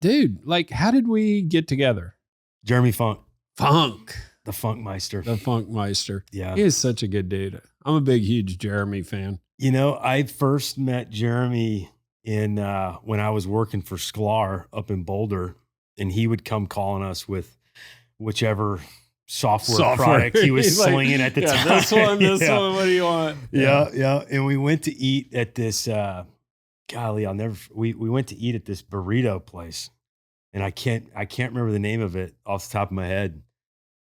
Dude, like, how did we get together? Jeremy Funk. Funk. The Funkmeister. The Funkmeister. Yeah. He is such a good dude. I'm a big, huge Jeremy fan. You know, I first met Jeremy in when I was working for Sklar up in Boulder, and he would come calling us with whichever software product he was like, slinging at the time. This one, what do you want? Yeah. And we went to eat at this, golly, we went to eat at this burrito place, and I can't remember the name of it off the top of my head.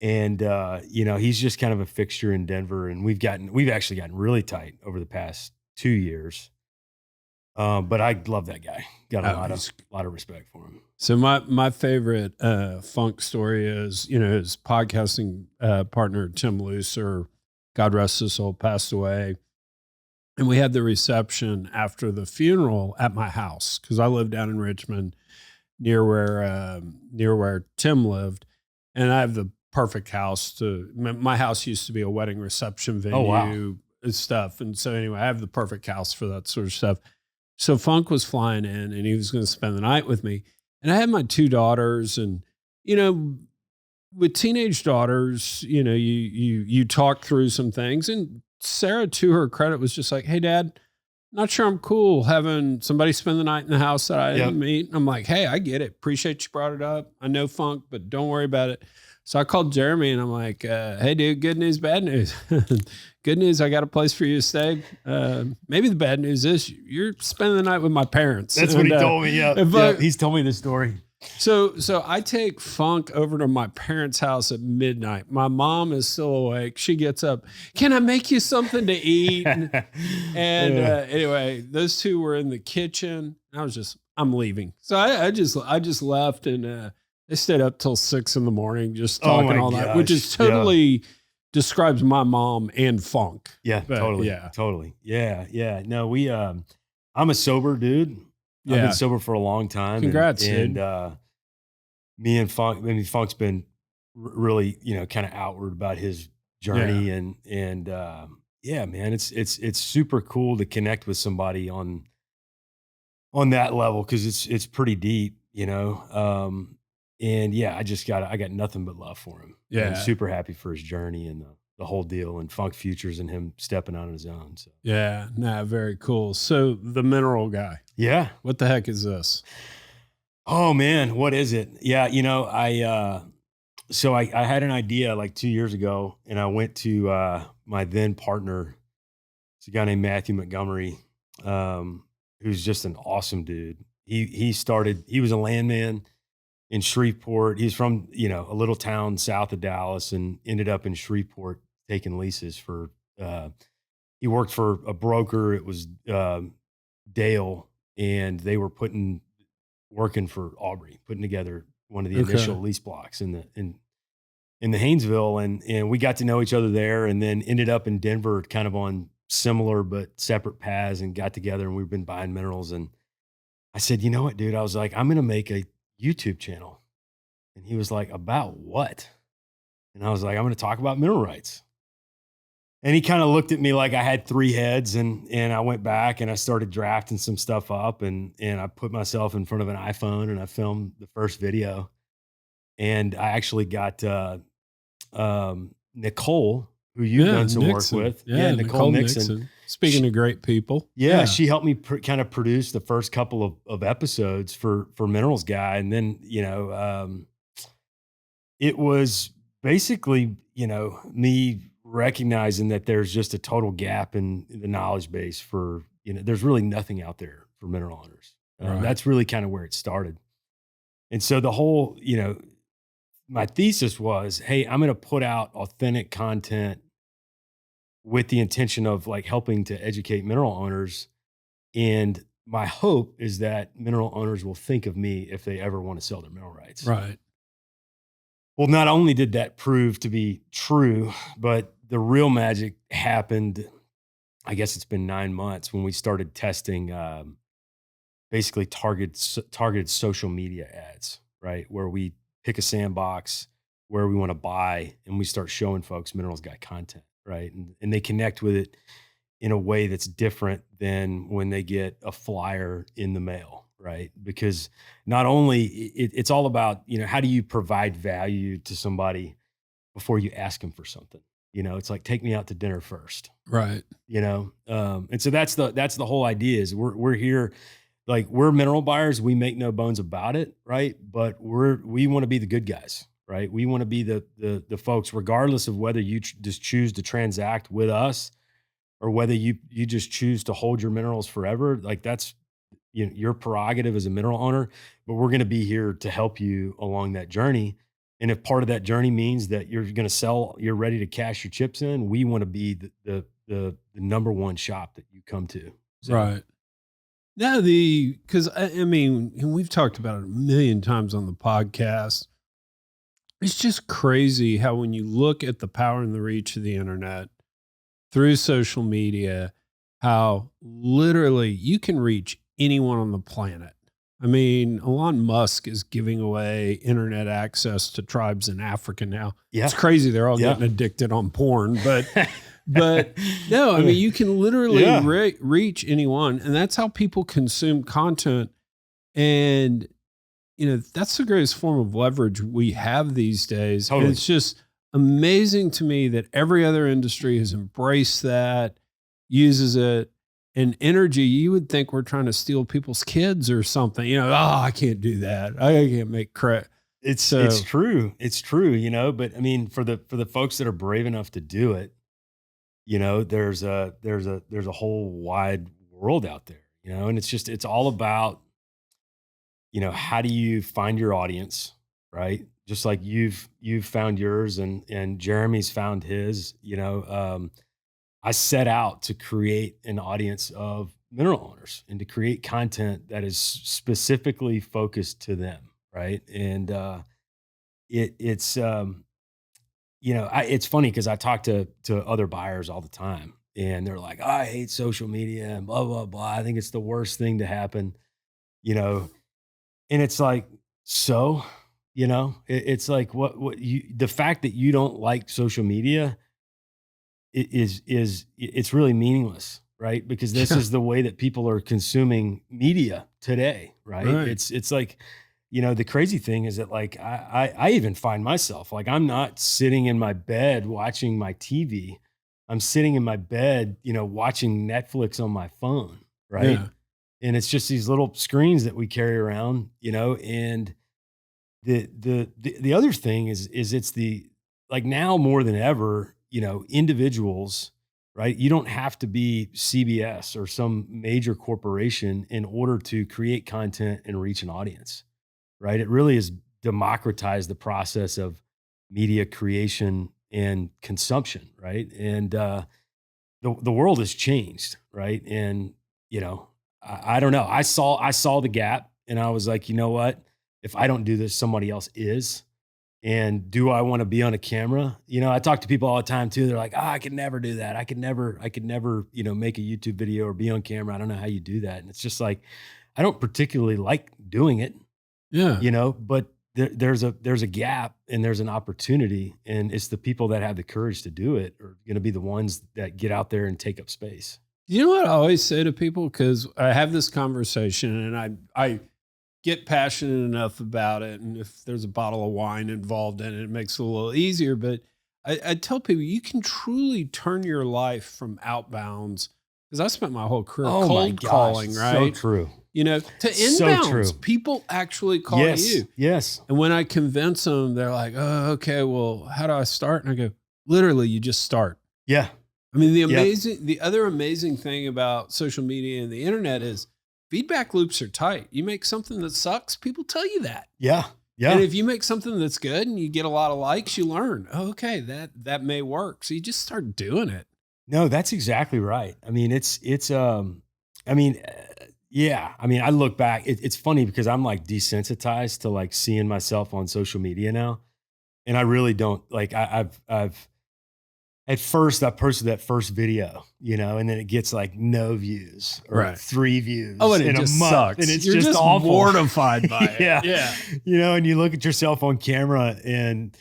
And, you know, he's just kind of a fixture in Denver, and we've actually gotten really tight over the past 2 years. But I love that guy. Got a lot of respect for him. So my favorite Funk story is, you know, his podcasting partner, Tim Looser, God rest his soul, passed away. And we had the reception after the funeral at my house, because I live down in Richmond near where Tim lived. And I have the perfect house my house used to be a wedding reception venue and stuff. And so anyway, I have the perfect house for that sort of stuff. So Funk was flying in, and he was going to spend the night with me. And I had my 2 daughters, and, you know, with teenage daughters, you know, you talk through some things, and Sarah, to her credit, was just like, "Hey, Dad, not sure I'm cool having somebody spend the night in the house that I didn't meet." And I'm like, "Hey, I get it. Appreciate you brought it up. I know Funk, but don't worry about it." So I called Jeremy, and I'm like, "Hey, dude, good news, bad news. Good news, I got a place for you to stay. Maybe the bad news is you're spending the night with my parents." That's what he told me. Yeah. He's told me this story. So I take Funk over to my parents' house at midnight. My mom is still awake. She gets up. "Can I make you something to eat?" Anyway, those two were in the kitchen. I'm leaving. So I just left, and they stayed up till 6 a.m. just talking all night, which is totally describes my mom and Funk. Yeah, but, totally. Yeah. No, I'm a sober dude. Yeah. I've been sober for a long time. Congrats, dude. Me and Funk, Funk's been really, you know, kind of outward about his journey, and yeah, man, it's super cool to connect with somebody on that level, because it's pretty deep, you know. And yeah, I got nothing but love for him. Yeah, I'm super happy for his journey and the whole deal, and Funk Futures and him stepping on his own. So yeah, very cool. So the mineral guy. Yeah. What the heck is this? Oh man, what is it? Yeah, you know, I had an idea like 2 years ago, and I went to my then partner. It's a guy named Matthew Montgomery, who's just an awesome dude. He was a landman in Shreveport. He's from, you know, a little town south of Dallas, and ended up in Shreveport taking leases for, he worked for a broker. It was Dale, and they were working for Aubrey, putting together one of the initial lease blocks in the Haynesville. And we got to know each other there, and then ended up in Denver kind of on similar but separate paths, and got together, and we've been buying minerals. And I said, "You know what, dude?" I was like, "I'm going to make a YouTube channel." And he was like, "About what?" And I was like, "I'm going to talk about mineral rights." And he kind of looked at me like I had 3 heads, and I went back and I started drafting some stuff up, and I put myself in front of an iPhone, and I filmed the first video. And I actually got Nicole, who you've done some work with. Yeah, Nicole Nixon. Speaking of great people. Yeah, she helped me kind of produce the first couple of episodes for Minerals Guy. And then, you know, it was basically, you know, me recognizing that there's just a total gap in the knowledge base for, you know, there's really nothing out there for mineral owners. That's really kind of where it started. And so the whole, you know, my thesis was, hey, I'm going to put out authentic content with the intention of like helping to educate mineral owners. And my hope is that mineral owners will think of me if they ever want to sell their mineral rights. Right. Well, not only did that prove to be true, but the real magic happened. I guess it's been 9 months when we started testing basically targeted social media ads, right? Where we pick a sandbox where we want to buy, and we start showing folks Minerals Guy content, right? And they connect with it in a way that's different than when they get a flyer in the mail, right? Because not only it's all about, how do you provide value to somebody before you ask them for something? It's like, take me out to dinner first, Right. and so that's the whole idea is we're here, like, we're mineral buyers. We make no bones about it, right? But we want to be the good guys, right? We want to be the folks, regardless of whether you just choose to transact with us or whether you just choose to hold your minerals forever. Like, that's your prerogative as a mineral owner. But we're going to be here to help you along that journey. And if part of that journey means that you're going to sell, you're ready to cash your chips in, we want to be the number one shop that you come to. So, Right. Now, because I mean, and we've talked about it a million times on the podcast. It's just crazy how when you look at the power and the reach of the internet through social media, how literally you can reach anyone on the planet. I mean, Elon Musk is giving away internet access to tribes in Africa now. yeah. It's crazy. They're all Yeah. getting addicted on porn, but no, I mean, you can literally Yeah. reach anyone, and that's how people consume content. And, that's the greatest form of leverage we have these days. Totally. And it's just amazing to me that every other industry has embraced that, uses it. And energy, you would think we're trying to steal people's kids or something. I can't do that. I can't make credit. It's true. It's true, but I mean, for the folks that are brave enough to do it, there's a whole wide world out there, and it's all about, how do you find your audience, right? Just like you've found yours and Jeremy's found his, I set out to create an audience of mineral owners and to create content that is specifically focused to them, right? And it's it's funny because I talk to other buyers all the time, and they're like, "Oh, I hate social media and blah blah blah. I think it's the worst thing to happen," and it's like, so, it's like the fact that you don't like social media it's really meaningless, right? Because this is the way that people are consuming media today, right? Right. It's like, the crazy thing is that, like, I even find myself, like, I'm not sitting in my bed watching my TV. I'm sitting in my bed, watching Netflix on my phone, right? Yeah. And it's just these little screens that we carry around, and the other thing is it's like, now more than ever, individuals, right? You don't have to be CBS or some major corporation in order to create content and reach an audience, right? It really has democratized the process of media creation and consumption, right? And the world has changed, right? And I don't know. I saw the gap, and I was like, you know what? If I don't do this, somebody else is. And do I want to be on a camera? I talk to people all the time too. They're like, I could never do that. I could never, make a YouTube video or be on camera. I don't know how you do that. And it's just like, I don't particularly like doing it, Yeah. but there's a gap and there's an opportunity, and it's the people that have the courage to do it are going to be the ones that get out there and take up space. You know what I always say to people? Because I have this conversation and I get passionate enough about it. And if there's a bottle of wine involved in it, it makes it a little easier. But I tell people you can truly turn your life from outbounds, because I spent my whole career Oh my cold gosh, calling, right? so true. To So inbounds. true. People actually call Yes, you. yes, And when I convince them, they're like, oh, okay, well, how do I start? And I go, literally, you just start. yeah, I mean, Yeah. the other amazing thing about social media and the internet is feedback loops are tight. You make something that sucks, people tell you that. yeah, yeah. And if you make something that's good and you get a lot of likes, you learn, oh, okay, that may work. So you just start doing it. No, that's exactly right. I mean, I mean, yeah. I mean, I look back. It's funny because I'm like desensitized to like seeing myself on social media now, and I really don't like. I've at first I posted that first video, and then it gets like no views or Right. 3 views. Oh, and it in just a month, sucks. and it's You're just awful. mortified by it. Yeah. Yeah. And you look at yourself on camera, and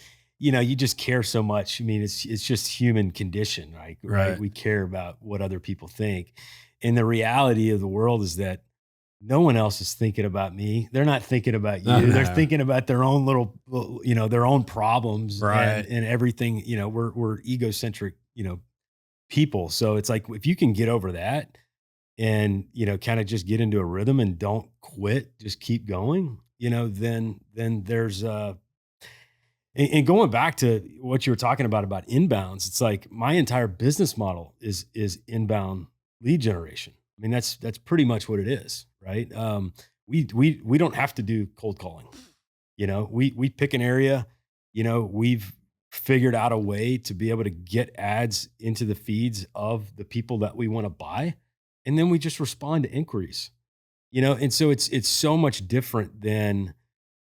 you just care so much. I mean, it's just human condition, right? Right. Right. We care about what other people think. And the reality of the world is that no one else is thinking about me. They're not thinking about I you. They're know. thinking about their own little, their own problems Right. and everything. We're egocentric, people. So it's like if you can get over that and kind of just get into a rhythm and don't quit, just keep going, then there's and going back to what you were talking about inbounds, it's like my entire business model is inbound lead generation. I mean, that's pretty much what it is, right? We don't have to do cold calling. We pick an area. We've figured out a way to be able to get ads into the feeds of the people that we want to buy, and then we just respond to inquiries. And so it's so much different than,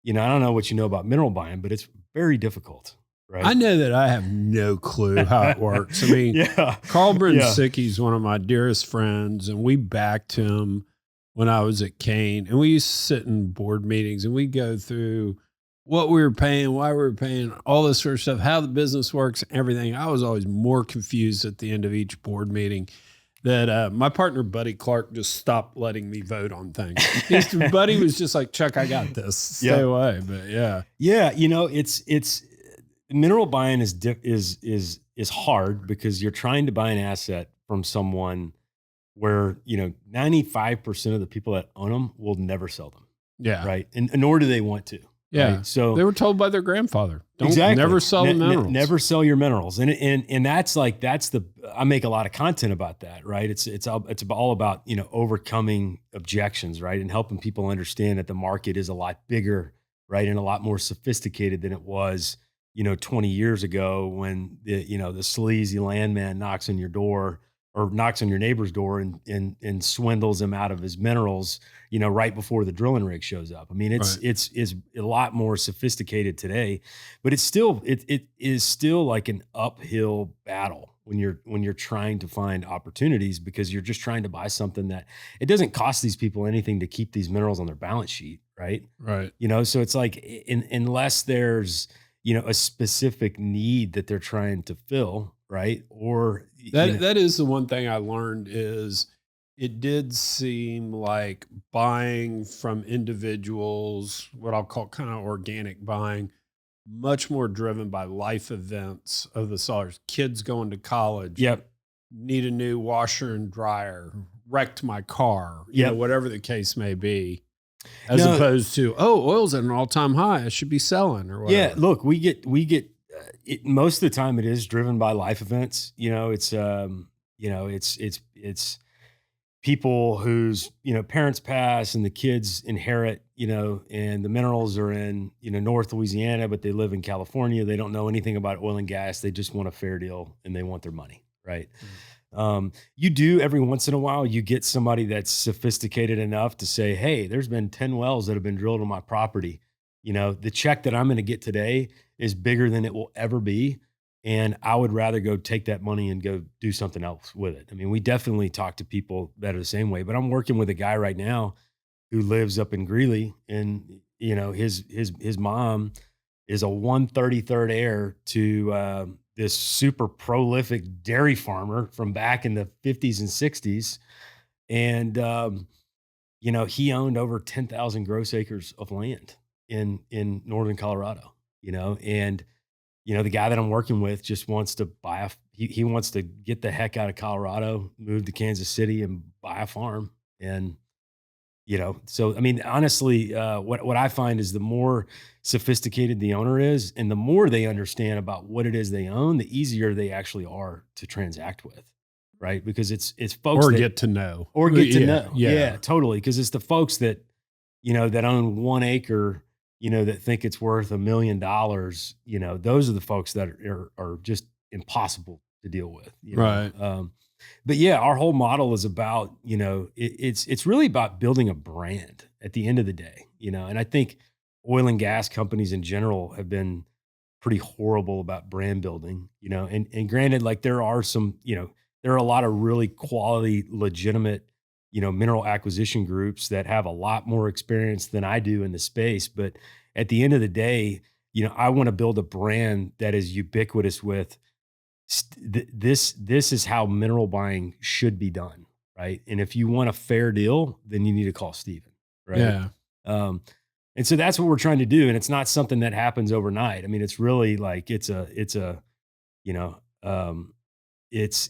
I don't know what you know about mineral buying, but it's very difficult, I right? know that I have no clue how it works. I mean, Yeah. Carl Yeah. Brinsicki is one of my dearest friends, and we backed him when I was at Kane. And we used to sit in board meetings and we go through what we were paying, why we were paying, all this sort of stuff, how the business works, everything. I was always more confused at the end of each board meeting that my partner, Buddy Clark, just stopped letting me vote on things. Buddy was just like, Chuck, I got this. Stay Yeah. away. But yeah. Yeah. It's mineral buying is hard because you're trying to buy an asset from someone where 95% of the people that own them will never sell them, Yeah. right? And nor do they want to. Yeah. Right? So they were told by their grandfather, don't exactly. never sell the minerals. Never sell your minerals. And that's I make a lot of content about that, right? It's all about, overcoming objections, right? And helping people understand that the market is a lot bigger, right? And a lot more sophisticated than it was, 20 years ago when the sleazy landman knocks on your door or knocks on your neighbor's door and swindles him out of his minerals, right before the drilling rig shows up. I mean, it's a lot more sophisticated today, but it is still like an uphill battle when you're trying to find opportunities because you're just trying to buy something that it doesn't cost these people anything to keep these minerals on their balance sheet, right? Right. So it's like unless there's a specific need that they're trying to fill, right? Or That is the one thing I learned is it did seem like buying from individuals, what I'll call kind of organic buying, much more driven by life events of the sellers. Kids going to college, Yep. need a new washer and dryer, wrecked my car, Yep. whatever the case may be, as No. opposed to, oh, oil's at an all-time high, I should be selling or whatever. Yeah, look, we get most of the time it is driven by life events. It's people whose parents pass and the kids inherit, and the minerals are in North Louisiana, but they live in California. They don't know anything about oil and gas. They just want a fair deal and they want their money, right? You do every once in a while, you get somebody that's sophisticated enough to say, hey, there's been 10 wells that have been drilled on my property. The check that I'm going to get today is bigger than it will ever be. And I would rather go take that money and go do something else with it. I mean, we definitely talk to people that are the same way, but I'm working with a guy right now who lives up in Greeley and, his mom is a 133rd heir to, this super prolific dairy farmer from back in the 50s and 60s. And, he owned over 10,000 gross acres of land in northern Colorado, and the guy that I'm working with just wants to he wants to get the heck out of Colorado, move to Kansas City and buy a farm. And so I mean, honestly, what I find is the more sophisticated the owner is, and the more they understand about what it is they own, the easier they actually are to transact with, right? Because it's folks Or that get to know. know. Yeah, totally. Because it's the folks that that own 1 acre, that think it's worth $1 million. Those are the folks that are just impossible to deal with. Right. But yeah, our whole model is about, it's really about building a brand at the end of the day, and I think oil and gas companies in general have been pretty horrible about brand building, and granted, like there are a lot of really quality, legitimate, mineral acquisition groups that have a lot more experience than I do in the space. But at the end of the day, I want to build a brand that is ubiquitous with this is how mineral buying should be done, right? And if you want a fair deal, then you need to call Steven, right? Yeah. Um, and so that's what we're trying to do. And it's not something that happens overnight. I mean, it's really like you know, um, it's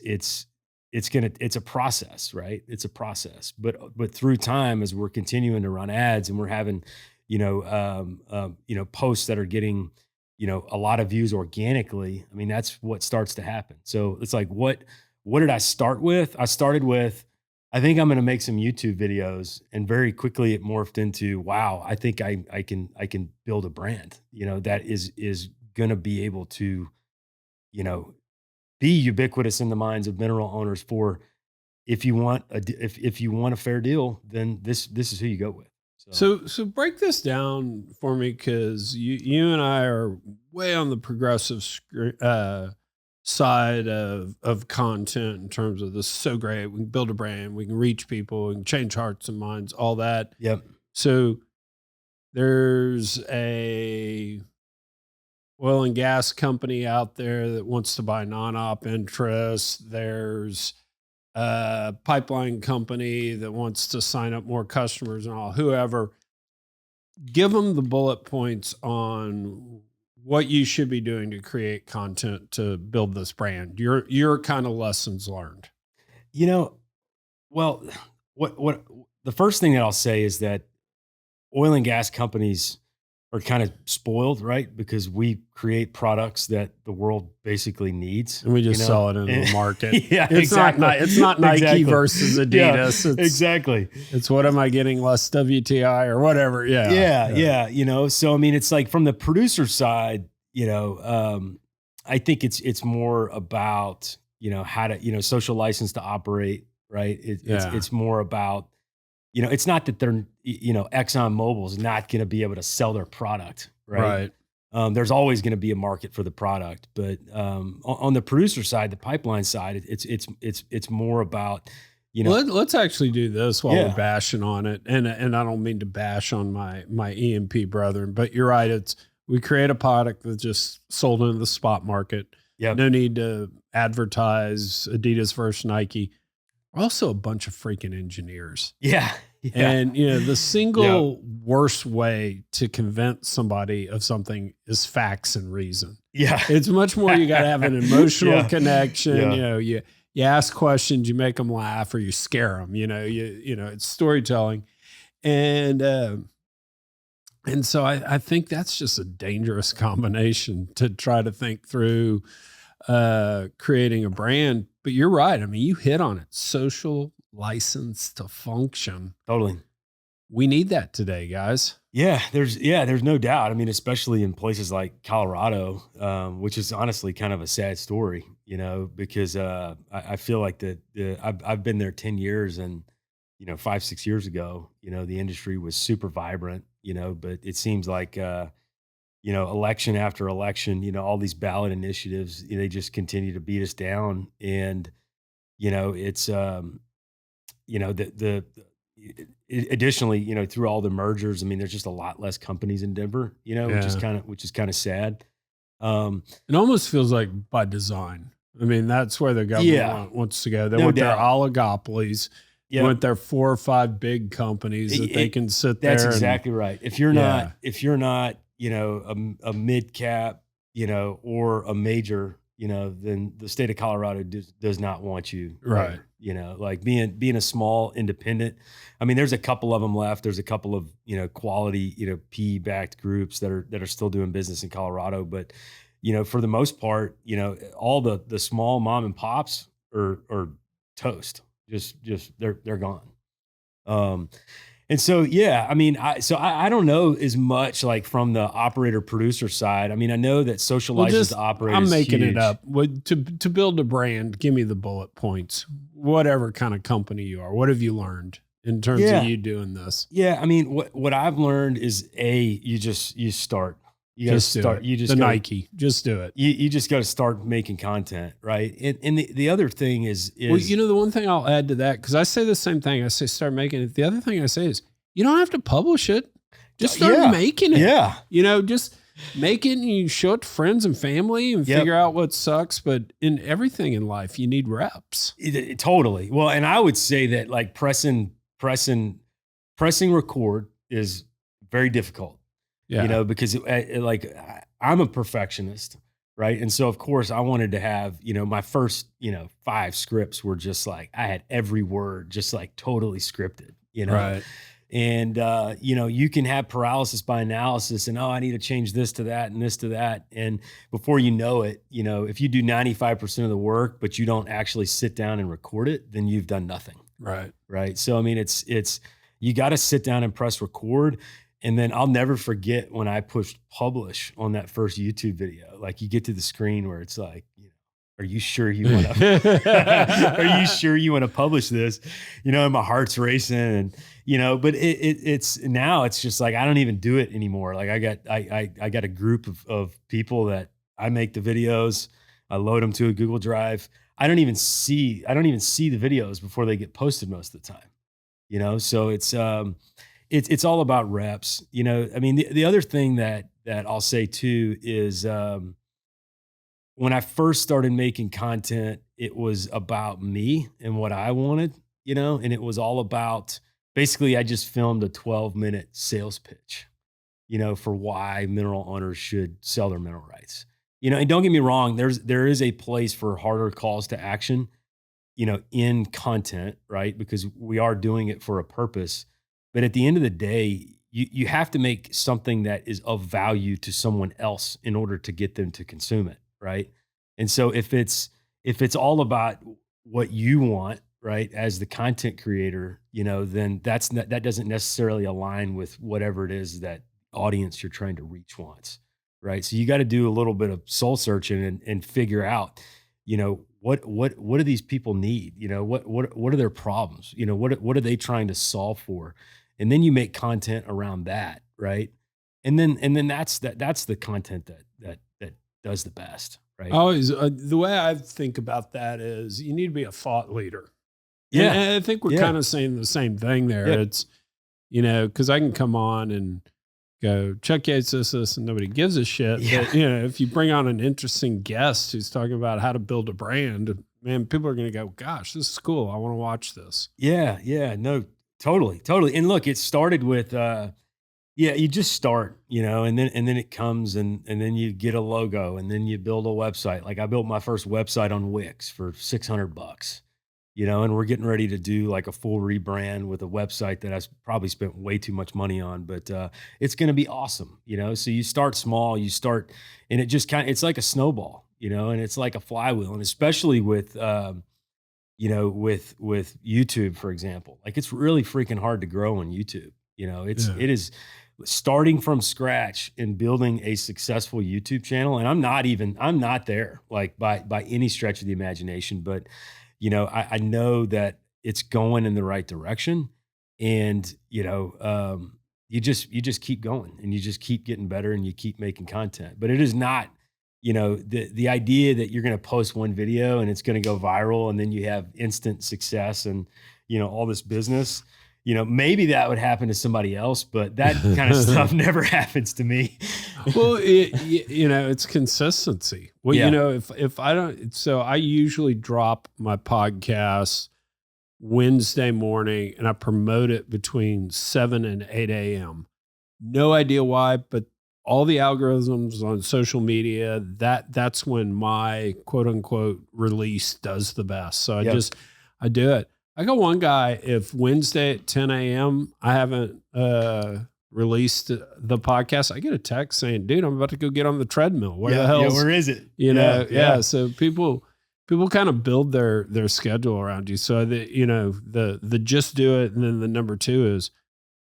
a process, right? It's a process, but through time, as we're continuing to run ads and we're having, posts that are getting, a lot of views organically. I mean, that's what starts to happen. So it's like, what did I start with? I started with, I think I'm going to make some YouTube videos, and very quickly it morphed into, wow, I think I can build a brand, that is going to be able to, you know, be ubiquitous in the minds of mineral owners. For if you want if you want a fair deal, then this is who you go with. So So break this down for me, because you and I are way on the progressive side of content in terms of this is so great. We can build a brand, we can reach people, we can change hearts and minds, all that. yep, So there's a oil and gas company out there that wants to buy non-op interests. There's a pipeline company that wants to sign up more customers and all. Whoever, give them the bullet points on what you should be doing to create content to build this brand. Your kind of lessons learned. you know, well, what the first thing that I'll say is that oil and gas companies are kind of spoiled, right? Because we create products that the world basically needs, And we just sell it into the market. Yeah, It's exactly. it's not Nike Exactly. versus Adidas. It's Exactly. It's what am I getting less WTI or whatever. Yeah. So I mean, it's like from the producer side, I think it's more about, how to, social license to operate, right? It's more about, it's not that they're, Exxon Mobil's not going to be able to sell their product, right? There's always going to be a market for the product, but on the producer side, the pipeline side, it's more about, Let's actually do this while Yeah. we're bashing on it. And I don't mean to bash on my EMP brethren, but you're right. We create a product that's just sold into the spot market. yeah, No need to advertise Adidas versus Nike. We're also a bunch of freaking engineers. yeah, And the single worst way to convince somebody of something is facts and reason. yeah, It's much more, you got to have an emotional Yeah. connection. Yeah. You ask questions, you make them laugh, or you scare them. It's storytelling, and so I think that's just a dangerous combination to try to think through creating a brand. But you're right. I mean, you hit on it. Social license to function. totally. We need that today, guys. There's no doubt. I mean, especially in places like Colorado, which is honestly kind of a sad story, because I feel like I've been there 10 years, and 5-6 years ago, the industry was super vibrant, but it seems like election after election, all these ballot initiatives, they just continue to beat us down, and it's additionally, through all the mergers, I mean, there's just a lot less companies in Denver, which is kind of sad. It almost feels like by design. I mean, that's where the government Yeah. wants to go. They No want doubt. their oligopolies. They Yeah, want their 4 or 5 big companies that they can sit there. that's and- exactly right. If you're not, a mid cap, or a major, then the state of Colorado does not want you. Right. Like being a small independent. I mean, there's a couple of them left. There's a couple of, quality, PE backed groups that are still doing business in Colorado. But, for the most part, all the small mom and pops are toast. Just they're gone. And so, I mean, I don't know as much like from the operator producer side. I mean, I know that social license to operate. I'm is making huge. it up. To build a brand, give me the bullet points. Whatever kind of company you are, what have you learned in terms of you doing this? Yeah, I mean, what I've learned is you start. You got to Just do start. it. You just the gotta, Nike. Just do it. You just got to start making content, right? And the other thing is Well, the one thing I'll add to that, because I say the same thing. I say start making it. The other thing I say is you don't have to publish it. Just start making it. Yeah. Just make it and you show it to friends and family and figure out what sucks. But in everything in life, you need reps. Totally. Well, and I would say that like pressing record is very difficult, because I'm a perfectionist. Right. And so, of course, I wanted to have, my first, 5 scripts were just like, I had every word just like totally scripted, Right. And, you can have paralysis by analysis and, I need to change this to that and this to that. And before you know it, if you do 95% of the work, but you don't actually sit down and record it, then you've done nothing. Right. Right. So, I mean, you got to sit down and press record. And then I'll never forget when I pushed publish on that first YouTube video. Like you get to the screen where it's like, are you sure you want to? Are you sure you want to publish this? And my heart's racing, and but it's now it's just like I don't even do it anymore. Like I got a group of people that I make the videos. I load them to a Google Drive. I don't even see the videos before they get posted most of the time. So it's all about reps. I mean, the other thing that I'll say too is when I first started making content, it was about me and what I wanted, and it was all about basically I just filmed a 12-minute sales pitch, for why mineral owners should sell their mineral rights. And don't get me wrong, there is a place for harder calls to action, in content, right? Because we are doing it for a purpose. But at the end of the day, you have to make something that is of value to someone else in order to get them to consume it, right? And so if it's all about what you want, right, as the content creator, then that doesn't necessarily align with whatever it is that audience you're trying to reach wants, right? So you got to do a little bit of soul searching and figure out, what do these people need? What are their problems? What are they trying to solve for? And then you make content around that, right? And then that's the content that does the best, right? Always the way I think about that is you need to be a thought leader. Yeah, and I think we're kind of saying the same thing there. Yeah. It's because I can come on and go Chuck Yates this, and nobody gives a shit. Yeah. But if you bring on an interesting guest who's talking about how to build a brand, man, people are going to go, "Gosh, this is cool. I want to watch this." Yeah, no, totally. And look, it started with you just start, and then it comes and then you get a logo and then you build a website. Like I built my first website on Wix for $600, and we're getting ready to do like a full rebrand with a website that I probably spent way too much money on, but it's going to be awesome. So you start small, and it just it's like a snowball, and it's like a flywheel. And especially with, with YouTube, for example, like it's really freaking hard to grow on YouTube. It is starting from scratch and building a successful YouTube channel. And I'm not there like by any stretch of the imagination, but I know that it's going in the right direction, and you just keep going and you just keep getting better and you keep making content. But it is not, the idea that you're going to post one video and it's going to go viral and then you have instant success and all this business. Maybe that would happen to somebody else, but that kind of stuff never happens to me. Well, it's consistency. Well, Yeah. if I don't, so I usually drop my podcast Wednesday morning and I promote it between 7 and 8 a.m. No idea why, but all the algorithms on social media, that's when my quote unquote release does the best. So I do it. I got one guy, if Wednesday at 10 a.m. I haven't released the podcast, I get a text saying, "Dude, I'm about to go get on the treadmill. Where the hell? Where is it?" Yeah. So people kind of build their schedule around you. So the just do it, and then the number 2 is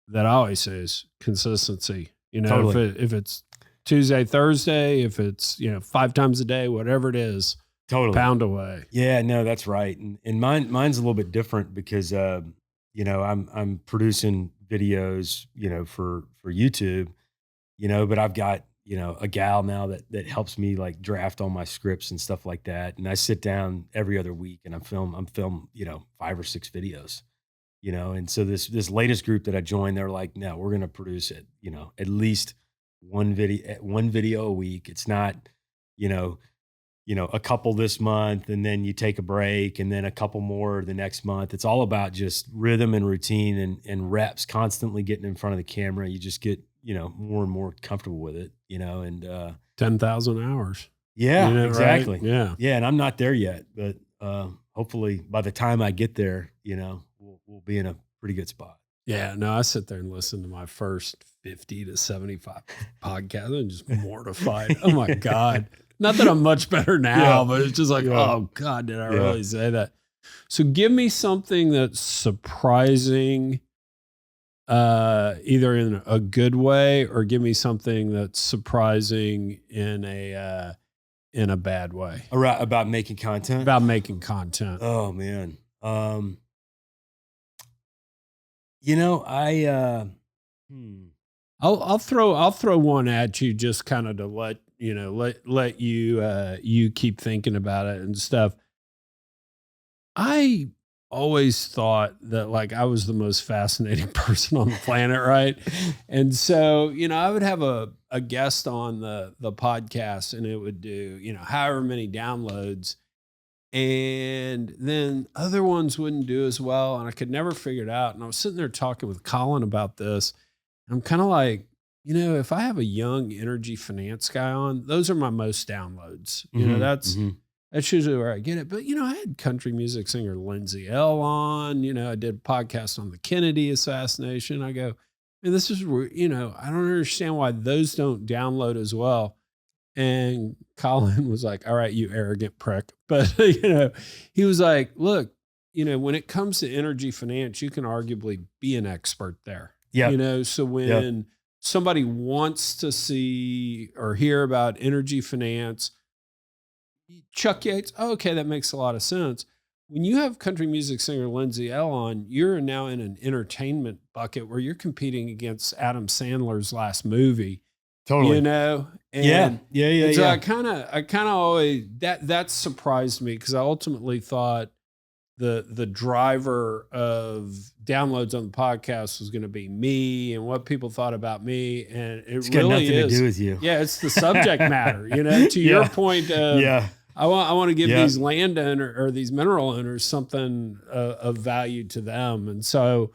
that I always say is consistency. Totally. If it's Tuesday, Thursday, if it's 5 times a day, whatever it is. Totally. Pound away. Yeah, no, that's right. And mine's a little bit different because, I'm producing videos, for YouTube, but I've got, a gal now that helps me like draft all my scripts and stuff like that. And I sit down every other week and I'm film, 5 or 6 videos, and so this latest group that I joined, they're like, "No, we're going to produce it, at least one video a week. It's not, you know, a couple this month and then you take a break and then a couple more the next month. It's all about just rhythm and routine and reps, constantly getting in front of the camera. You just get, more and more comfortable with it, and 10,000 hours. yeah, Right? exactly. Yeah. Yeah. And I'm not there yet, but hopefully by the time I get there, we'll be in a pretty good spot. Yeah. No, I sit there and listen to my first 50 to 75 podcasts. I'm just mortified. Oh my God. Not that I'm much better now, but it's just like, oh God, did I really say that? So give me something that's surprising, either in a good way, or give me something that's surprising in a bad way. About making content? About making content. Oh man. I I'll throw one at you, just kind of to let you keep thinking about it and stuff. I always thought that like I was the most fascinating person on the planet, right? And so, I would have a guest on the podcast and it would do, however many downloads. And then other ones wouldn't do as well. And I could never figure it out. And I was sitting there talking with Colin about this. I'm kind of like, if I have a young energy finance guy on, those are my most downloads. That's usually where I get it. But, I had country music singer Lindsay L on, I did a podcast on the Kennedy assassination. I go, and this is, I don't understand why those don't download as well. And Colin was like, all right, you arrogant prick. But, he was like, look, when it comes to energy finance, you can arguably be an expert there. Yeah. So when somebody wants to see or hear about energy finance, Chuck Yates, okay, that makes a lot of sense. When you have country music singer Lindsay L on, you're now in an entertainment bucket where you're competing against Adam Sandler's last movie. Totally. And yeah. So I kind of always that surprised me, because I ultimately thought the driver of downloads on the podcast was going to be me and what people thought about me, and it's got really nothing to do with you. Yeah, it's the subject matter. To your point of I want to give these landowner or these mineral owners something of value to them, and so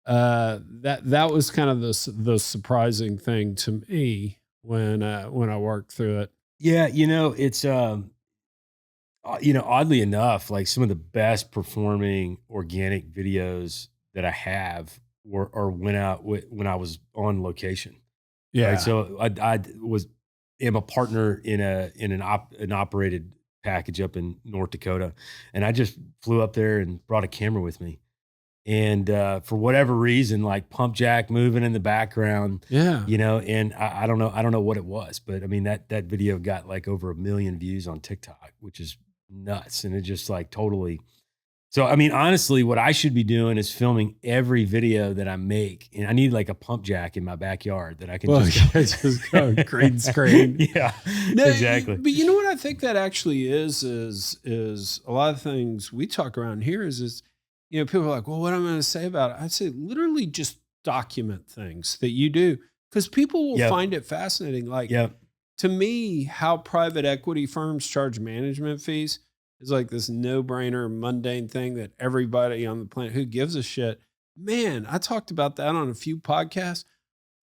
that was kind of the surprising thing to me when I worked through it. Yeah, it's oddly enough, like some of the best performing organic videos that I have went out when I was on location. Yeah. Right? So I am a partner in an operated package up in North Dakota, and I just flew up there and brought a camera with me. And for whatever reason, like pump jack moving in the background, and I don't know what it was, but I mean that video got like over 1 million views on TikTok, which is nuts, and it just like totally. So I mean, honestly, what I should be doing is filming every video that I make, and I need like a pump jack in my backyard that I can just go green screen. Yeah, no, exactly. But you know what I think that actually is a lot of things we talk around here is. People are like, well, what am I going to say about it? I'd say literally just document things that you do, because people will find it fascinating. Like to me, how private equity firms charge management fees is like this no-brainer, mundane thing that everybody on the planet, who gives a shit? Man, I talked about that on a few podcasts.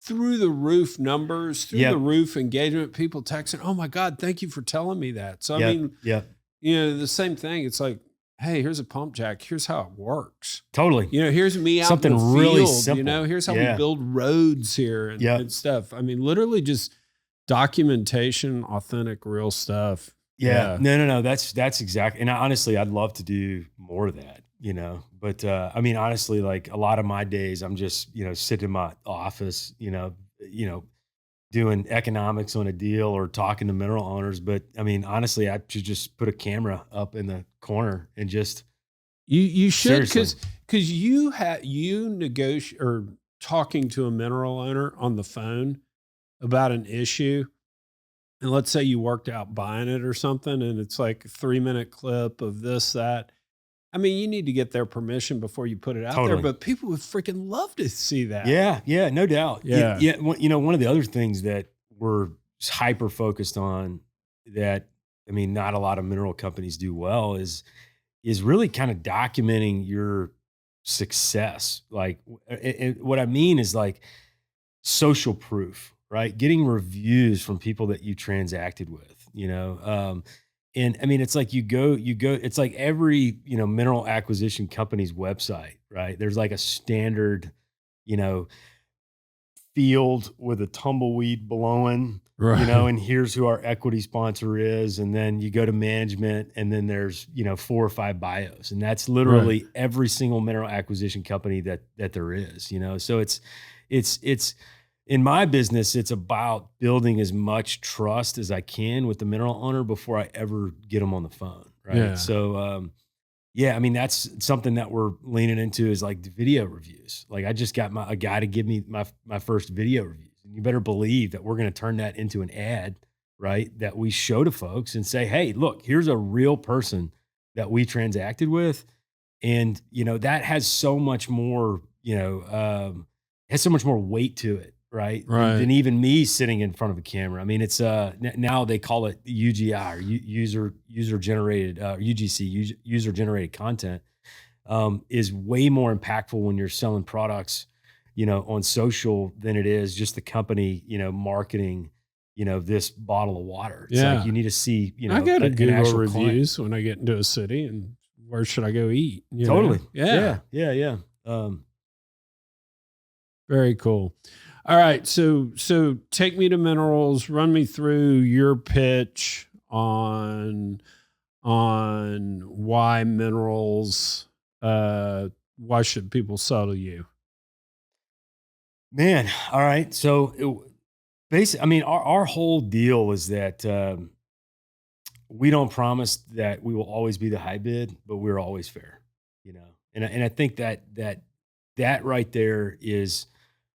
Through the roof numbers, through the roof engagement, people texting, oh my God, thank you for telling me that. So I mean, the same thing. It's like, hey, here's a pump jack. Here's how it works. Totally. Here's me out something in the field, really simple. Here's how we build roads here and stuff. I mean, literally just documentation, authentic, real stuff. Yeah. No. That's exactly. And honestly, I'd love to do more of that, but I mean, honestly, like a lot of my days, I'm just, sitting in my office, doing economics on a deal or talking to mineral owners. But I mean, honestly, I should just put a camera up in the corner and just. You should, because you negotiate or talking to a mineral owner on the phone about an issue. And let's say you worked out buying it or something, and it's like a 3-minute clip of this, that. I mean, you need to get their permission before you put it out there, but people would freaking love to see that. Yeah, no doubt. Yeah. One of the other things that we're hyper focused on that. I mean, not a lot of mineral companies do well is really kind of documenting your success. Like, what I mean is like social proof, right? Getting reviews from people that you transacted with, and I mean, it's like it's like every, mineral acquisition company's website, right? There's like a standard, you know, field with a tumbleweed blowing, Right. and here's who our equity sponsor is. And then you go to management, and then there's, 4 or 5 bios. And that's Right. literally every single mineral acquisition company that there is, So it's in my business, it's about building as much trust as I can with the mineral owner before I ever get them on the phone. Right. Yeah. So, yeah, I mean, that's something that we're leaning into is like the video reviews. Like I just got a guy to give me my first video reviews. And you better believe that we're going to turn that into an ad, right? That we show to folks and say, "Hey, look, here's a real person that we transacted with." And, that has so much more, has so much more weight to it, right? Than Right. even me sitting in front of a camera. I mean, it's now they call it UGI or user generated UGC, user generated content, is way more impactful when you're selling products, on social than it is just the company, marketing, this bottle of water. It's like Yeah. you need to see, I go to an Google actual client. reviews when I get into a city, and where should I go eat? Totally. Yeah. Yeah. Yeah. Yeah. Um, Very cool. All right. So take me to minerals, run me through your pitch on why minerals, why should people sell to you? Man, all right. So basically, I mean, our whole deal is that we don't promise that we will always be the high bid, but we're always fair, and I think that right there is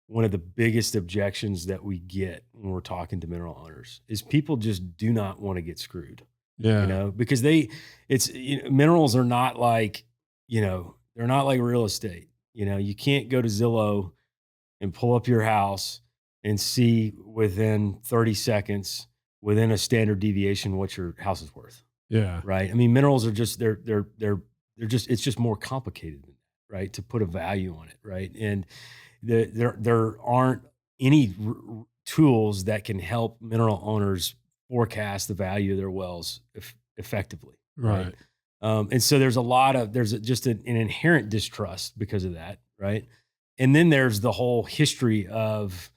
one of the biggest objections that we get when we're talking to mineral owners is people just do not want to get screwed, Yeah. because minerals are not like, they're not like real estate. You can't go to Zillow and pull up your house and see within 30 seconds within a standard deviation what your house is worth, Yeah. right? I mean, minerals are just they're just it's just more complicated than that, right? To put a value on it, right? And there aren't any tools that can help mineral owners forecast the value of their wells effectively, right? Right. And so there's just an inherent distrust because of that, right? And then there's the whole history of,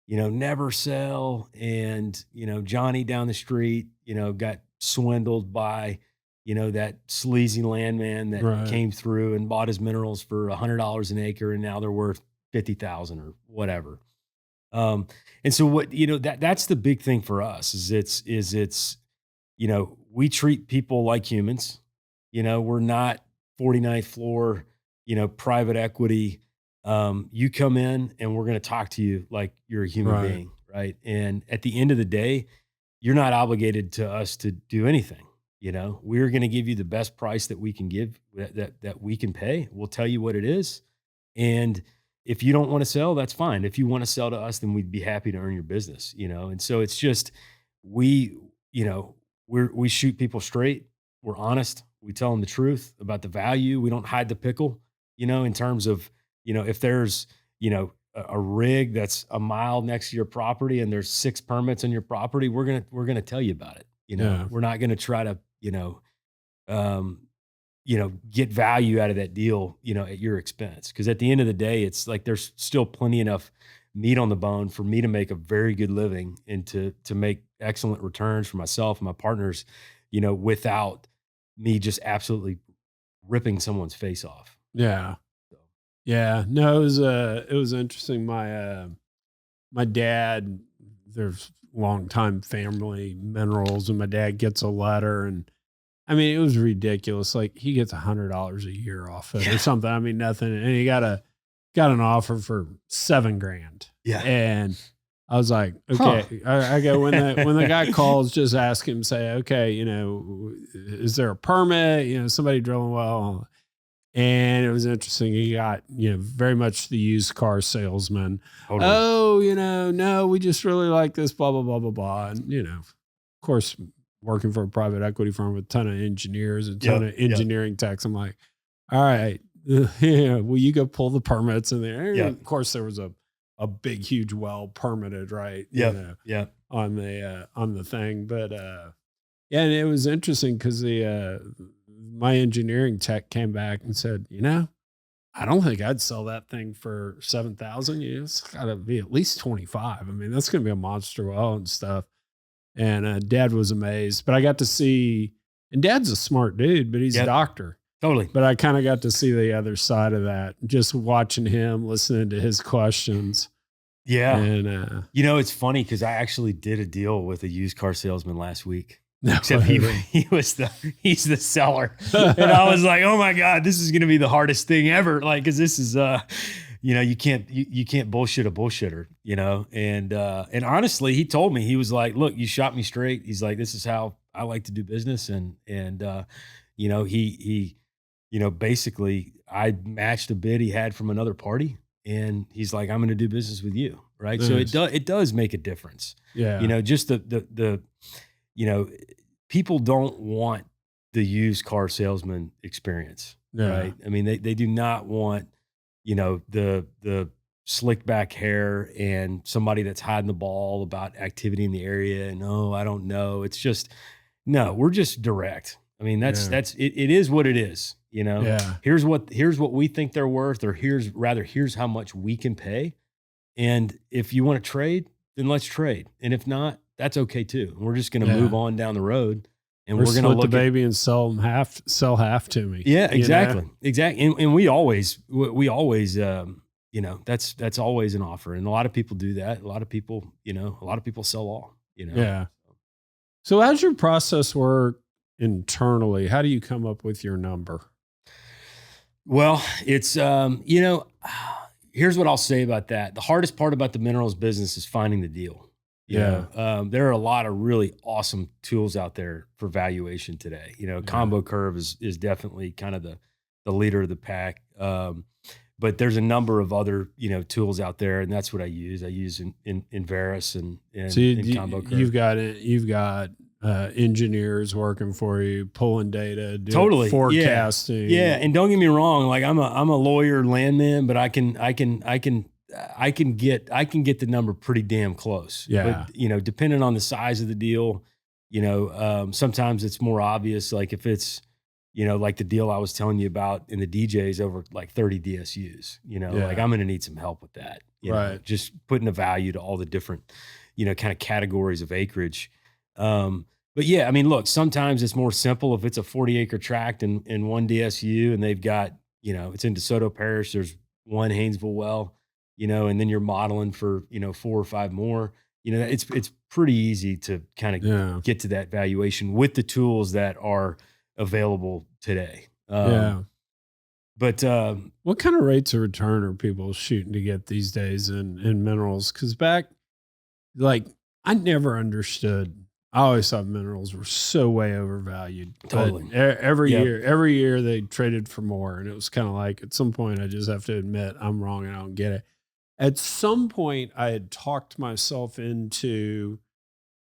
never sell, and Johnny down the street, got swindled by, that sleazy landman that Right. came through and bought his minerals for $100 an acre, and now they're worth 50,000 or whatever. And so that's the big thing for us is it's we treat people like humans. We're not 49th floor, private equity. You come in and we're going to talk to you like you're a human Right. being, right? And at the end of the day, you're not obligated to us to do anything. We're going to give you the best price that we can give, that we can pay. We'll tell you what it is, and if you don't want to sell, that's fine. If you want to sell to us, then we'd be happy to earn your business. And so it's just we, we shoot people straight. We're honest. We tell them the truth about the value. We don't hide the pickle. In terms of, if there's, a rig that's a mile next to your property and there's 6 permits on your property, we're gonna tell you about it. Yeah. We're not gonna try to, um, get value out of that deal, at your expense. Cause at the end of the day, it's like there's still plenty enough meat on the bone for me to make a very good living and to make excellent returns for myself and my partners, without me just absolutely ripping someone's face off. Yeah. So, Yeah. No, it was interesting. My dad, there's long time family minerals, and my dad gets a letter, and I mean, it was ridiculous. Like he gets $100 a year off it or yeah. something. I mean, nothing. And he got an offer for 7 grand. Yeah. And I was like, Huh. okay. I go, when the guy calls, just ask him, say, okay, is there a permit? Somebody drilling a well. And it was interesting. He got, very much the used car salesman. Totally. Oh, no, we just really like this, blah, blah, blah, blah, blah. And, of course, working for a private equity firm with a ton of engineers and a ton Yep. of Yep. engineering techs, I'm like, all right, yeah, will you go pull the permits in there? And Yep. of course, there was a big, huge well permitted, right? Yep. Yep. On the thing. But yeah, and it was interesting because my engineering tech came back and said, I don't think I'd sell that thing for 7,000. It's got to be at least 25. I mean, that's going to be a monster well and stuff. And Dad was amazed, but I got to see, and Dad's a smart dude, but he's a doctor. Totally. But I kind of got to see the other side of that, just watching him, listening to his questions. Yeah. And it's funny because I actually did a deal with a used car salesman last week. no, Except he's the seller. And I was like, oh my God, this is going to be the hardest thing ever. Like, cause this is, you can't bullshit a bullshitter, and honestly, he told me, he was like, look, you shot me straight. He's like, this is how I like to do business. He basically I matched a bid he had from another party, and he's like, I'm going to do business with you. Right. Nice. So it does make a difference. Yeah. Just the people don't want the used car salesman experience. Yeah. Right. I mean, they do not want, the slick back hair and somebody that's hiding the ball about activity in the area. And, oh, I don't know. It's just, no, we're just direct. I mean, that's it is what it is. Yeah. Here's what we think they're worth, or here's how much we can pay. And if you want to trade, then let's trade. And if not, that's okay too. We're just going to move on down the road, and we're going to look look the baby and sell half to me. Yeah, exactly. Exactly. And we always, that's always an offer. And a lot of people do that. A lot of people sell all, Yeah. So how's your process work internally? How do you come up with your number? Well, it's, here's what I'll say about that. The hardest part about the minerals business is finding the deal. There are a lot of really awesome tools out there for valuation today. Combo Curve is definitely kind of the leader of the pack. But there's a number of other, tools out there, and that's what I use. I use in Veris and Combo Curve. You've got engineers working for you, pulling data, totally forecasting. Yeah. And don't get me wrong, like I'm a lawyer landman, but I can get the number pretty damn close. Yeah. But, depending on the size of the deal, sometimes it's more obvious. Like if it's, like the deal I was telling you about in the DJs over like 30 DSUs, like I'm going to need some help with that. Right. Just putting a value to all the different, kind of categories of acreage. But yeah, I mean, look, sometimes it's more simple if it's a 40-acre tract and one DSU, and they've got, it's in DeSoto Parish. There's one Haynesville well, and then you're modeling for, 4 or 5 more. It's pretty easy to kind of get to that valuation with the tools that are available today. But what kind of rates of return are people shooting to get these days in minerals? Because back, like, I never understood. I always thought minerals were so way overvalued. Totally. Every year they traded for more. And it was kind of like, at some point, I just have to admit I'm wrong and I don't get it. At some point, I had talked myself into,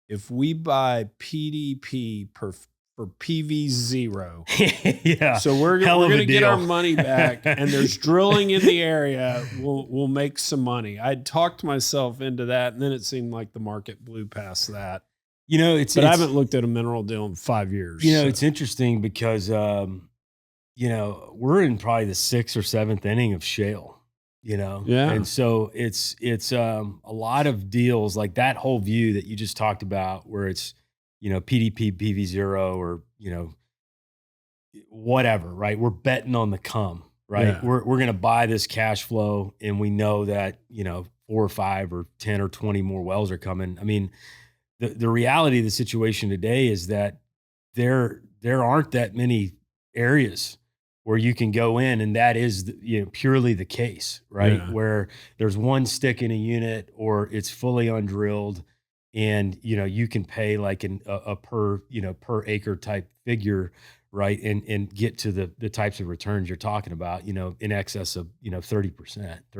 if we buy PDP for PV0, yeah. So we're going to get our money back, and there's drilling in the area. We'll make some money. I'd talked myself into that, and then it seemed like the market blew past that. I haven't looked at a mineral deal in 5 years. It's interesting because, we're in probably the 6th or 7th inning of shale, Yeah. And so it's a lot of deals like that whole view that you just talked about where it's, PDP, PV0 or, whatever, right? We're betting on the come, right? Yeah. We're going to buy this cash flow, and we know that, 4 or 5 or 10 or 20 more wells are coming. I mean, the reality of the situation today is that there aren't that many areas where you can go in, and that is purely the case, right? Yeah. Where there's one stick in a unit, or it's fully undrilled, and you can pay like a per acre type figure right? And get to the types of returns you're talking about, in excess of, 30%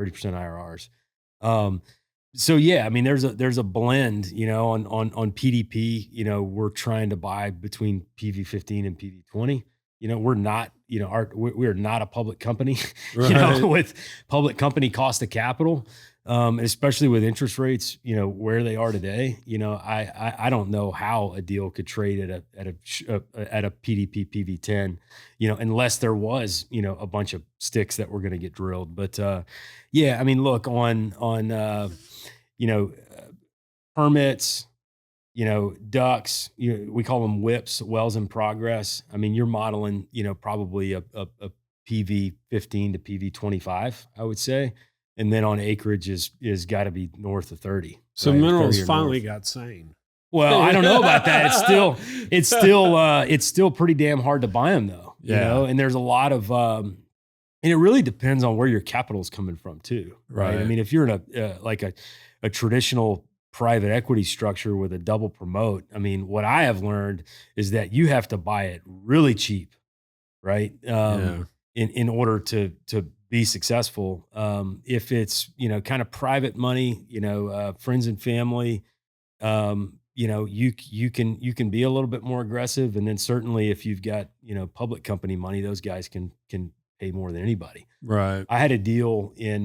IRRs. Um, so yeah, I mean, there's a blend, on PDP, we're trying to buy between PV15 and PV20. We're not, we're not a public company, Right. with public company cost of capital, especially with interest rates, where they are today. I don't know how a deal could trade at a PDP PV10, unless there was, a bunch of sticks that were going to get drilled. But yeah, I mean, look on you know, permits, ducks, we call them whips, wells in progress. I mean, you're modeling, probably a PV 15 to PV 25, I would say. And then on acreage is got to be north of 30. So Right? minerals 30 or finally north. got sane. Well, I don't know about that. It's still pretty damn hard to buy them though, Yeah. and there's a lot of, and it really depends on where your capital is coming from too. Right. I Right. mean, if you're in a traditional private equity structure with a double promote, I mean, what I have learned is that you have to buy it really cheap, right? Yeah. In order to be successful. If it's, kind of private money, friends and family, you can be a little bit more aggressive. And then certainly if you've got, public company money, those guys can pay more than anybody. Right. I had a deal in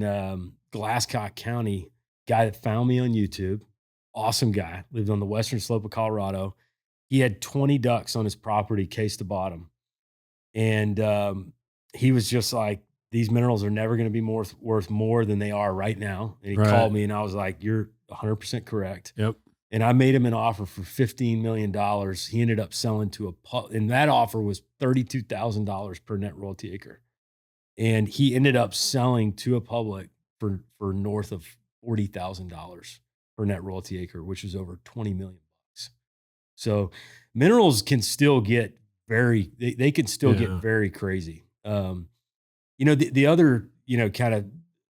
Glasscock County, guy that found me on YouTube, awesome guy, lived on the western slope of Colorado. He had 20 ducks on his property, case to bottom. And he was just like, these minerals are never going to be worth more than they are right now. And he Right. called me and I was like, you're 100% correct. Yep. And I made him an offer for $15 million. He ended up selling to and that offer was $32,000 per net royalty acre. And he ended up selling to a public for north of $40,000 per net royalty acre, which is over $20 million. So minerals can still get they can still get Yeah. very crazy. The other, kind of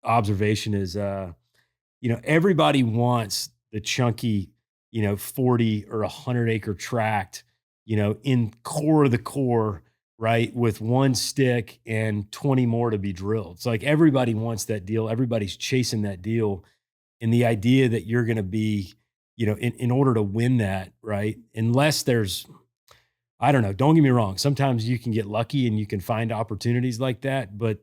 observation is, everybody wants the chunky, 40 or 100 acre tract, in core of the core, right? With one stick and 20 more to be drilled. It's like everybody wants that deal. Everybody's chasing that deal. And the idea that you're going to be, in order to win that, right? Unless there's, I don't know, don't get me wrong. Sometimes you can get lucky and you can find opportunities like that, but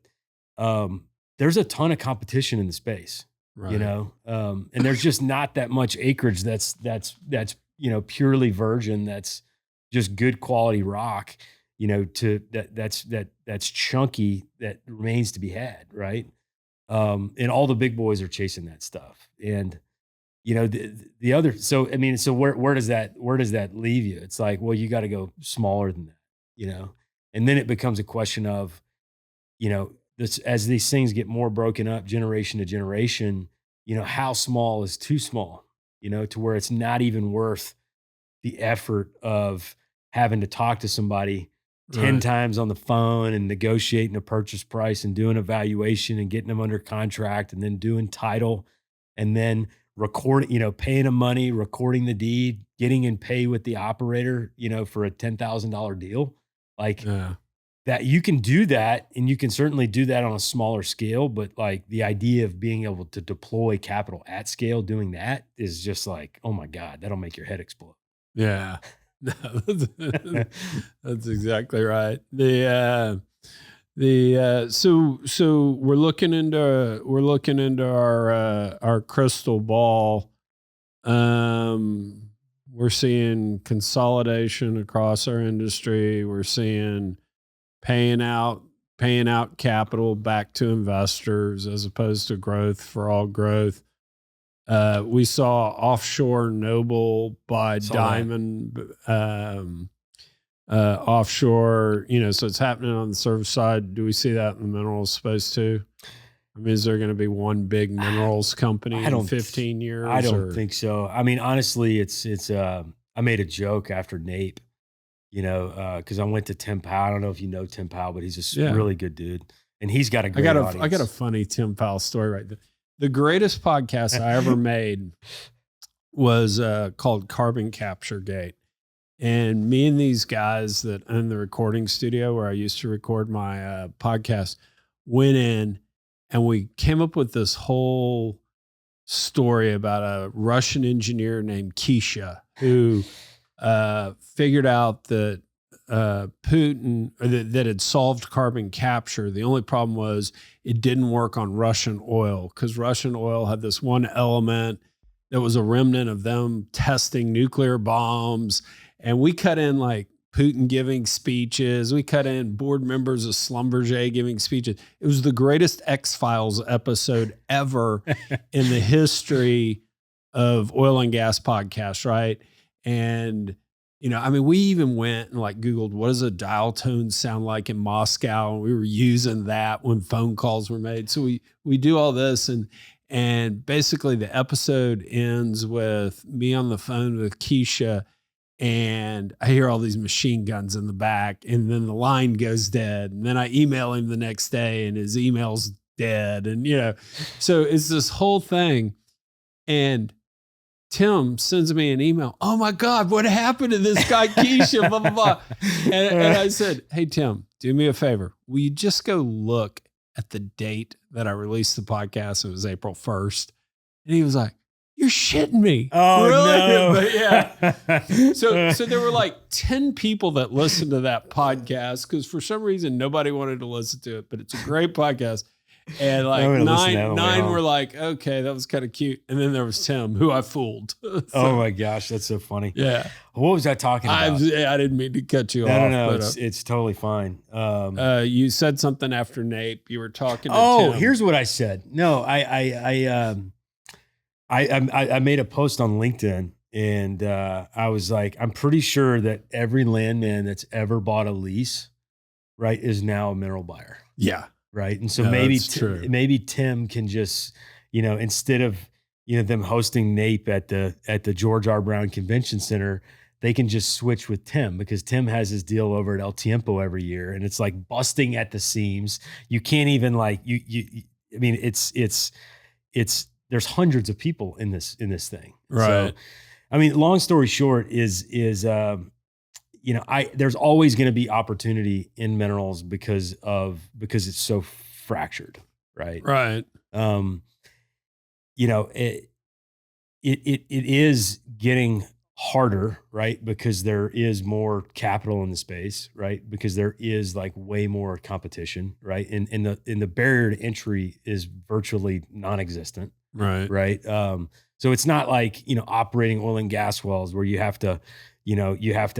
there's a ton of competition in the space, Right. and there's just not that much acreage that's purely virgin, that's just good quality rock, that's chunky, that remains to be had, right? And all the big boys are chasing that stuff. And the other, so I mean, so where does that leave you? It's like, well, you got to go smaller than that, and then it becomes a question of, this, as these things get more broken up generation to generation, how small is too small, to where it's not even worth the effort of having to talk to somebody 10 Right. times on the phone and negotiating a purchase price and doing a valuation and getting them under contract and then doing title and then recording, paying them money, recording the deed, getting in pay with the operator, for a $10,000 deal. Like Yeah. that, you can do that, and you can certainly do that on a smaller scale, but like the idea of being able to deploy capital at scale doing that is just like, oh my God, that'll make your head explode. Yeah. No, that's exactly right. So we're looking into our crystal ball. We're seeing consolidation across our industry. We're seeing paying out capital back to investors as opposed to growth for all growth. We saw offshore Noble buy Saw that. Diamond offshore, so it's happening on the service side. Do we see that in the minerals space too? I mean, is there going to be one big minerals company in 15 years? I don't think so. I mean, honestly, I made a joke after NAPE, because I went to Tim Powell. I don't know if you know Tim Powell, but he's a really good dude. And he's got a great audience. I got a funny Tim Powell story right there. The greatest podcast I ever made was called Carbon Capture Gate. And me and these guys that own the recording studio where I used to record my podcast went in and we came up with this whole story about a Russian engineer named Keisha who figured out that Putin, or that had solved carbon capture. The only problem was it didn't work on Russian oil because Russian oil had this one element that was a remnant of them testing nuclear bombs. And we cut in like Putin giving speeches. We cut in board members of Schlumberger giving speeches. It was the greatest X-Files episode ever in the history of oil and gas podcasts, right? And, you know, I mean, we even went and like Googled, what does a dial tone sound like in Moscow? And we were using that when phone calls were made. So we do all this, and basically the episode ends with me on the phone with Keisha, and I hear all these machine guns in the back, and then the line goes dead. And then I email him the next day and his email's dead. And, you know, so it's this whole thing. And Tim sends me an email. Oh my God, what happened to this guy, Keisha, blah, blah, blah. And I said, hey, Tim, do me a favor. Will you just go look at the date that I released the podcast? It was April 1st. And he was like, you're shitting me. Oh, really? no. But yeah. So there were like 10 people that listened to that podcast because for some reason nobody wanted to listen to it, but it's a great podcast. And like nine were like, okay, that was kind of cute. And then there was Tim, who I fooled. So, oh my gosh, that's so funny. Yeah. What was I talking about? I didn't mean to cut you off. No, but, it's totally fine. You said something after Nate. You were talking to Tim. Here's what I said. No, I made a post on LinkedIn, and I was like, I'm pretty sure that every landman that's ever bought a lease, right, is now a mineral buyer. Yeah. Right. And so No, maybe Tim can just, you know, instead of, you know, them hosting NAPE at the George R. Brown Convention Center, they can just switch with Tim because Tim has his deal over at El Tiempo every year, and it's like busting at the seams. You can't even like I mean, it's there's hundreds of people in this thing. Right. So, I mean, long story short is you know, there's always going to be opportunity in minerals because it's so fractured, right? Right. You know, it is getting harder, right? Because there is more capital in the space, right? Because there is like way more competition, right? And the barrier to entry is virtually non-existent. Right. Right. So it's not like, you know, operating oil and gas wells where you have to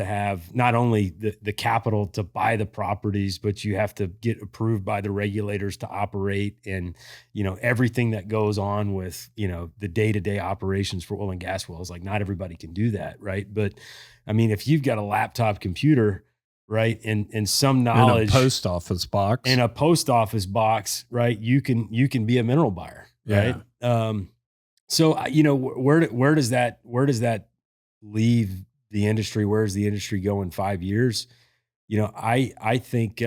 have not only the capital to buy the properties, but you have to get approved by the regulators to operate, and, you know, everything that goes on with, you know, the day-to-day operations for oil and gas wells. Like, not everybody can do that. Right. But I mean, if you've got a laptop computer, right, and some knowledge, in a post office box, right, you can be a mineral buyer. Right. Yeah. So, you know, where does that leave the industry? Where does the industry go in 5 years? You know, I think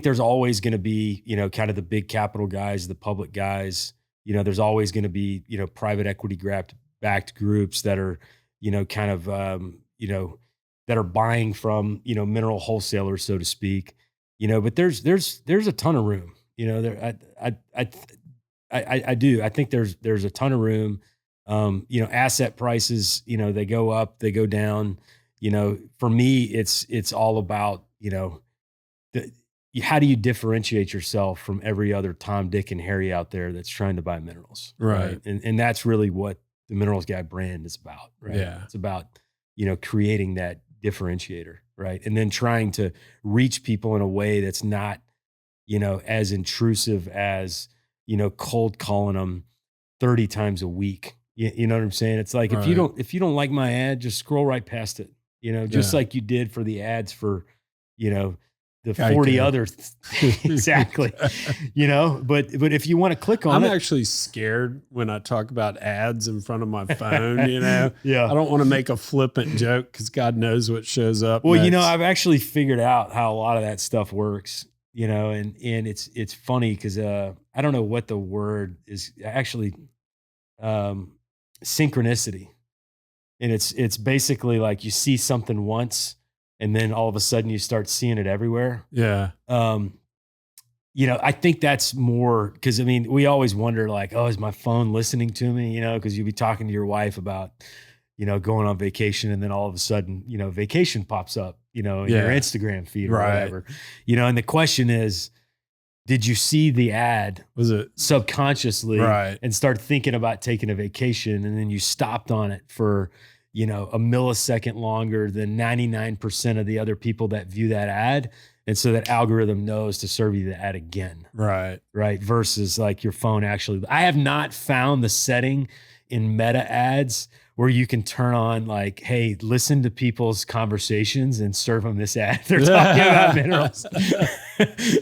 there's always going to be, you know, kind of the big capital guys, the public guys. You know, there's always going to be, you know, private equity backed groups that are, you know, kind of, you know, that are buying from, you know, mineral wholesalers, so to speak. You know, but there's a ton of room. You know, I do. I think there's a ton of room. You know, asset prices, you know, they go up, they go down. You know, for me, it's all about, you know, how do you differentiate yourself from every other Tom, Dick, and Harry out there that's trying to buy minerals, right? And that's really what the Minerals Guy brand is about, right? Yeah, it's about, you know, creating that differentiator, right, and then trying to reach people in a way that's not, you know, as intrusive as, you know, cold calling them 30 times a week. You know what I'm saying? It's like, right. if you don't like my ad, just scroll right past it, you know, just like you did for the ads for, you know, the 40 other exactly, you know, but if you want to click on I'm actually scared when I talk about ads in front of my phone, you know. Yeah. I don't want to make a flippant joke because God knows what shows up. Well, next. You know, I've actually figured out how a lot of that stuff works, you know, and it's funny because I don't know what the word is actually, synchronicity. And it's basically like you see something once and then all of a sudden you start seeing it everywhere. Yeah. I think that's more because I mean, we always wonder like, oh, is my phone listening to me? Because you'll be talking to your wife about, going on vacation and then all of a sudden, vacation pops up, in your Yeah. Instagram feed or Right. whatever, and the question is, did you see the ad Was it subconsciously right? and start thinking about taking a vacation and then you stopped on it for, a millisecond longer than 99% of the other people that view that ad. And so that algorithm knows to serve you the ad again. Right. Right. Versus like your phone actually. I have not found the setting in meta ads where you can turn on like, hey, listen to people's conversations and serve them this ad. They're talking about minerals.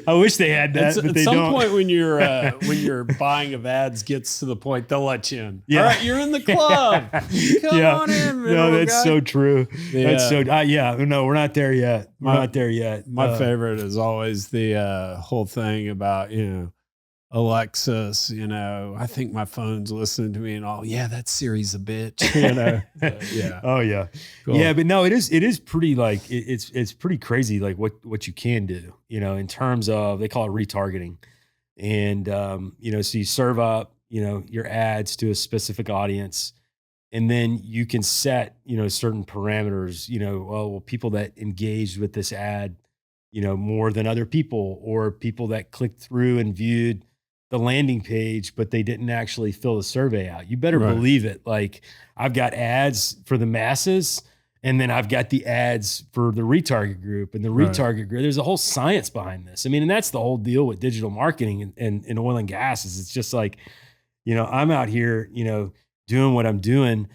I wish they had that, but at they some don't. point when you're buying of ads gets to the point, they'll let you in. Yeah. All right, you're in the club. Come on in. No, that's guy. so true. Yeah. That's so, no, we're not there yet. We're not there yet. My favorite is always the whole thing about, Alexis, I think my phone's listening to me and all. Yeah, that Siri's a bitch, yeah. Oh yeah. Cool. Yeah, but no, it is pretty like it's pretty crazy like what you can do, in terms of, they call it retargeting. And so you serve up, your ads to a specific audience, and then you can set, certain parameters, well, people that engaged with this ad, more than other people, or people that clicked through and viewed the landing page, but they didn't actually fill the survey out. You better believe it. Like, I've got ads for the masses, and then I've got the ads for the retarget group, and the retarget group. There's a whole science behind this. I mean, and that's the whole deal with digital marketing and oil and gas is it's just like, I'm out here, doing what I'm doing,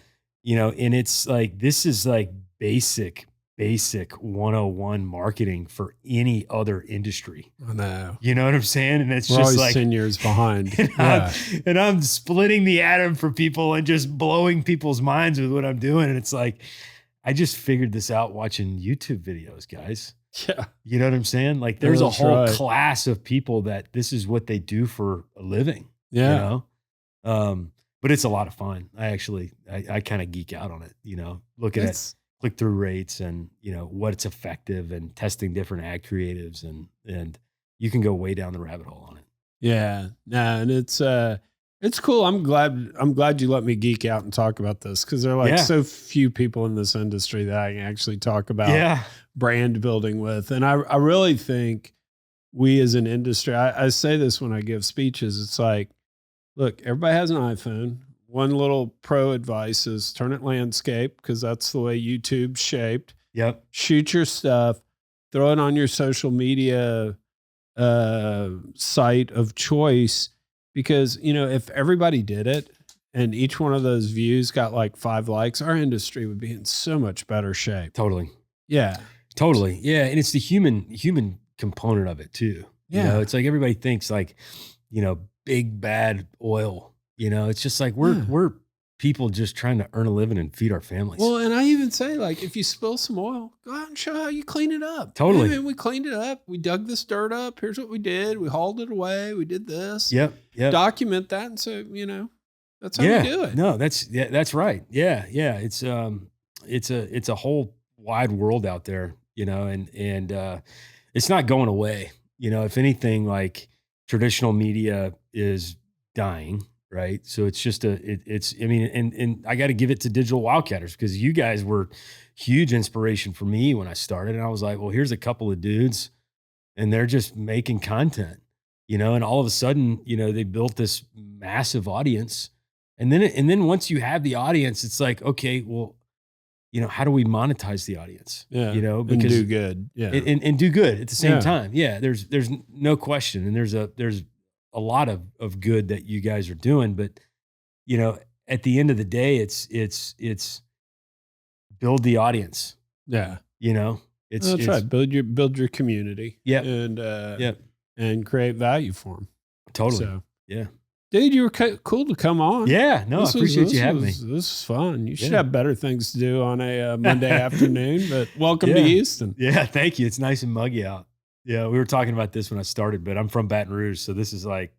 and it's like, this is like basic 101 marketing for any other industry. I know. You know what I'm saying? And it's We're just always like 10 years behind. and I'm splitting the atom for people and just blowing people's minds with what I'm doing. And it's like, I just figured this out watching YouTube videos, guys. Yeah. You know what I'm saying? Like, there's a whole class of people that this is what they do for a living. Yeah. But it's a lot of fun. I kind of geek out on it, looking at click-through rates and, what's effective and testing different ad creatives and you can go way down the rabbit hole on it. Yeah. No, and it's cool. I'm glad you let me geek out and talk about this because there are like so few people in this industry that I can actually talk about brand building with. And I really think we as an industry, I say this when I give speeches, it's like, look, everybody has an iPhone. One little pro advice is turn it landscape because that's the way YouTube's shaped. Yep. Shoot your stuff, throw it on your social media site of choice because, if everybody did it and each one of those views got like 5 likes, our industry would be in so much better shape. Totally. Yeah. Totally. Yeah. And it's the human component of it too. Yeah. It's like everybody thinks like, big bad oil. It's just like we're people just trying to earn a living and feed our families. Well, and I even say like, if you spill some oil, go out and show how you clean it up. Totally. Hey, man, we cleaned it up. We dug this dirt up. Here's what we did. We hauled it away. We did this. Yep. Document that and say, that's how we do it. No, that's right. Yeah. Yeah. It's a whole wide world out there, and it's not going away. If anything, like traditional media is dying. Right. So it's just and I got to give it to digital Wildcatters because you guys were huge inspiration for me when I started. And I was like, well, here's a couple of dudes and they're just making content, and all of a sudden, they built this massive audience. And then once you have the audience, it's like, okay, well, how do we monetize the audience? Yeah. Because and do good. Yeah. And do good at the same time. Yeah. There's no question. And there's a lot of good that you guys are doing, but at the end of the day, it's build the audience. Yeah. It's right. Build your community. Yeah. And create value for them. Totally. So, yeah. Dude, you were cool to come on. Yeah. No, I appreciate you having me. This is fun. You should have better things to do on a Monday afternoon, but welcome to Houston. Yeah. Thank you. It's nice and muggy out. Yeah, we were talking about this when I started, but I'm from Baton Rouge, so this is like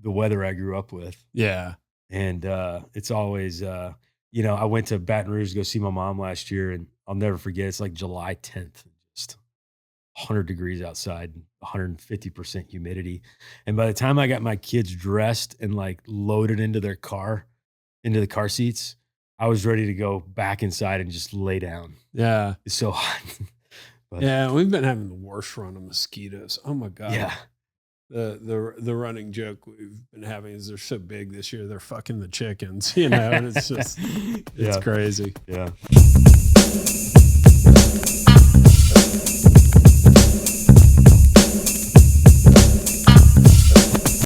the weather I grew up with. Yeah. And it's always I went to Baton Rouge to go see my mom last year, and I'll never forget. It's like July 10th, just 100 degrees outside, 150% humidity. And by the time I got my kids dressed and like loaded into their car, into the car seats, I was ready to go back inside and just lay down. Yeah. It's so hot. But Yeah. We've been having the worst run of mosquitoes. Oh my God. yeah. The running joke we've been having is they're so big this year, they're fucking the chickens, and it's just, it's Yeah. crazy. Yeah.